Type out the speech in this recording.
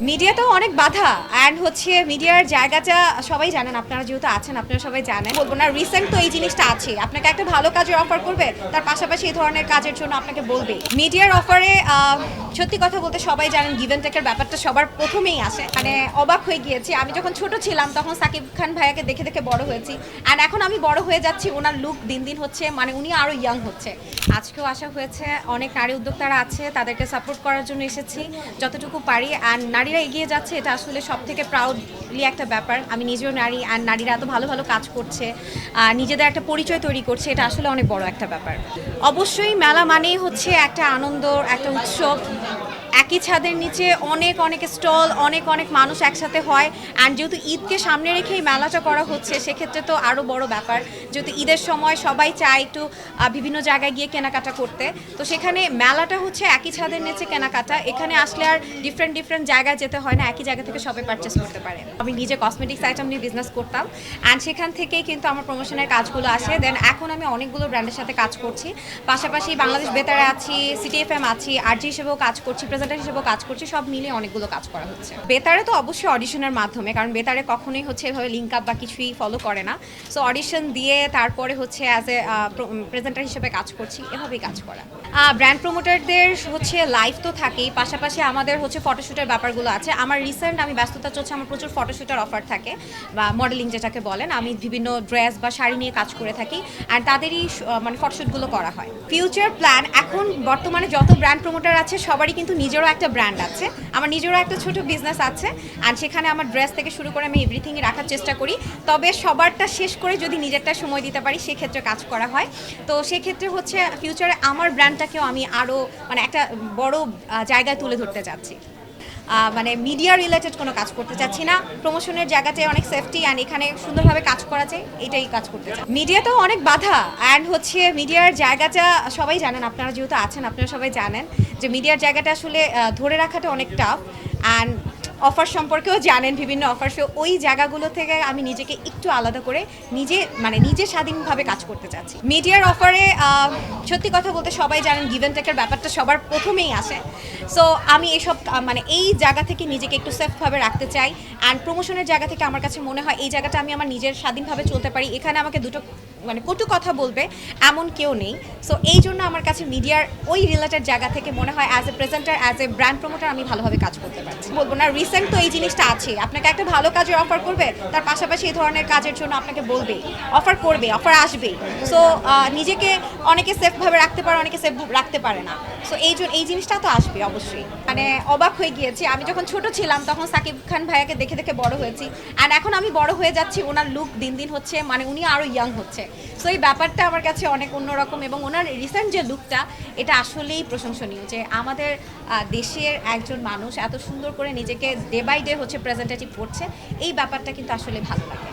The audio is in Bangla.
মিডিয়াতেও অনেক বাধা অ্যান্ড হচ্ছে মিডিয়ার জায়গাটা সবাই জানেন, আপনারা যেহেতু আছেন আপনারা সবাই জানেন, বলবো না রিসেন্ট তো এই জিনিসটা আছে, আপনাকে একটা ভালো কাজের অফার করবে, তার পাশাপাশি এই ধরনের কাজের জন্য আপনাকে বলবে মিডিয়ার অফারে। সত্যি কথা বলতে সবাই জানেন গিভ অ্যান্ড টেকের ব্যাপারটা সবার প্রথমেই আসে, মানে অবাক হয়ে গিয়েছি। আমি যখন ছোট ছিলাম তখন সাকিব খান ভাইয়াকে দেখে দেখে বড় হয়েছি, অ্যান্ড এখন আমি বড় হয়ে যাচ্ছি, ওনার লুক দিন দিন হচ্ছে, মানে উনি আরও ইয়াং হচ্ছে। আজকেও আসা হয়েছে, অনেক নারী উদ্যোক্তারা আছে, তাদেরকে সাপোর্ট করার জন্য এসেছি যতটুকু পারি, অ্যান্ড নারীরা এগিয়ে যাচ্ছে, এটা আসলে সব থেকে প্রাউডলি একটা ব্যাপার। আমি নিজেও নারী, অ্যান্ড নারীরা এত ভালো ভালো কাজ করছে, নিজেদের একটা পরিচয় তৈরি করছে, এটা আসলে অনেক বড় একটা ব্যাপার। অবশ্যই মেলা মানেই হচ্ছে একটা আনন্দ, একটা উৎসব। একই ছাদের নিচে অনেক অনেক স্টল, অনেক অনেক মানুষ একসাথে হয়, অ্যান্ড যেহেতু ঈদকে সামনে রেখেই মেলাটা করা হচ্ছে, সেক্ষেত্রে তো আরও বড় ব্যাপার। যেহেতু ঈদের সময় সবাই চায় একটু বিভিন্ন জায়গায় গিয়ে কেনাকাটা করতে, তো সেখানে মেলাটা হচ্ছে একই ছাদের নিচে কেনাকাটা। এখানে আসলে আর ডিফারেন্ট ডিফারেন্ট জায়গায় যেতে হয় না, একই জায়গা থেকে সবাই পারচেস করতে পারে। আমি নিজে কসমেটিক্স আইটেম নিয়ে বিজনেস করতাম, অ্যান্ড সেখান থেকেই কিন্তু আমার প্রমোশনের কাজগুলো আসে। দেন এখন আমি অনেকগুলো ব্র্যান্ডের সাথে কাজ করছি, পাশাপাশি বাংলাদেশ বেতারে আছি, সিটি এফএম আছি, আরজি হিসেবেও কাজ করছি, প্রেজেন্টার হিসেবেও কাজ করছি, সব মিলিয়ে অনেকগুলো কাজ করা হচ্ছে। বেতারে তো অবশ্যই অডিশনের মাধ্যমে, কারণ বেতারে কখনোই হচ্ছে এভাবে লিঙ্ক আপ বা কিছুই ফলো করে না। সো অডিশন দিয়ে তারপরে হচ্ছে অ্যাজ এ প্রেজেন্টার হিসেবে কাজ করছি, এভাবেই কাজ করা। ব্র্যান্ড প্রমোটারদের হচ্ছে লাইভ তো থাকেই, পাশাপাশি আমাদের হচ্ছে ফটোশ্যুটের ব্যাপারগুলো আছে। আমার রিসেন্ট আমি ব্যস্ততা চলছে, আমার প্রচুর ফটোশ্যুটের অফার থাকে বা মডেলিং যেটাকে বলেন, আমি বিভিন্ন ড্রেস বা শাড়ি নিয়ে কাজ করে থাকি, অ্যান্ড তাদেরই মানে ফটোশ্যুটগুলো করা হয়। ফিউচার প্ল্যান, এখন বর্তমানে যত ব্র্যান্ড প্রমোটার আছে সবারই কিন্তু নিজেরও একটা ব্র্যান্ড আছে, আমার নিজেরও একটা ছোট বিজনেস আছে, অ্যান্ড সেখানে আমার ড্রেস থেকে শুরু করে আমি এভরিথিংই রাখার চেষ্টা করি। তবে সবারটা শেষ করে যদি নিজেরটা সময় দিতে পারি সেক্ষেত্রে কাজ করা হয়। তো সেক্ষেত্রে হচ্ছে ফিউচারে আমার ব্র্যান্ডটাকেও আমি আরও মানে একটা বড় জায়গায় তুলে ধরতে চাচ্ছি। মানে মিডিয়া রিলেটেড কোনো কাজ করতে চাচ্ছি না, প্রমোশনের জায়গাটায় অনেক সেফটি, অ্যান্ড এখানে সুন্দরভাবে কাজ করা যায়, এটাই কাজ করতে চাই। মিডিয়াতেও অনেক বাধা অ্যান্ড হচ্ছে মিডিয়ার জায়গাটা সবাই জানেন, আপনারা যেহেতু আছেন আপনারা সবাই জানেন যে মিডিয়ার জায়গাটা আসলে ধরে রাখাটা অনেক টাফ, অ্যান্ড অফার সম্পর্কেও জানেন বিভিন্ন অফার। সো ওই জায়গাগুলো থেকে আমি নিজেকে একটু আলাদা করে নিজে স্বাধীনভাবে কাজ করতে চাচ্ছি। মিডিয়ার অফারে সত্যি কথা বলতে সবাই জানেন গিভ অ্যান্ড টেকের ব্যাপারটা সবার প্রথমেই আসে। সো আমি এসব মানে এই জায়গা থেকে নিজেকে একটু সেফভাবে রাখতে চাই, অ্যান্ড প্রমোশনের জায়গা থেকে আমার কাছে মনে হয় এই জায়গাটা আমি আমার নিজের স্বাধীনভাবে চলতে পারি, এখানে আমাকে দুটো মানে কটু কথা বলবে এমন কেউ নেই। সো এই জন্য আমার কাছে মিডিয়ার ওই রিলেটেড জায়গা থেকে মনে হয় as a presenter, as a brand promoter আমি ভালোভাবে কাজ করতে পারছি। বলবো না রিসেন্ট তো এই জিনিসটা আছে, আপনাকে একটা ভালো কাজের অফার করবে, তার পাশাপাশি এই ধরনের কাজের জন্য আপনাকে বলবে, অফার করবে, অফার আসবেই। সো নিজেকে অনেকে সেফভাবে রাখতে পারে, অনেকে সেফ রাখতে পারে না। সো এই জিনিসটা তো আসবে অবশ্যই। মানে অবাক হয়ে গিয়েছি, আমি যখন ছোট ছিলাম তখন সাকিব খান ভাইয়াকে দেখে দেখে বড় হয়েছি, অ্যান্ড এখন আমি বড় হয়ে যাচ্ছি, ওনার লুক দিন দিন হচ্ছে, মানে উনি আরও ইয়াং হচ্ছে। সো এই ব্যাপারটা আমার কাছে অনেক অন্যরকম, এবং ওনার রিসেন্ট যে লুকটা এটা আসলেই প্রশংসনীয়, যে আমাদের দেশের একজন মানুষ এত সুন্দর করে নিজেকে ডে বাই ডে হচ্ছে প্রেজেন্টেটিভ করছে, এই ব্যাপারটা কিন্তু আসলে ভালো লাগে।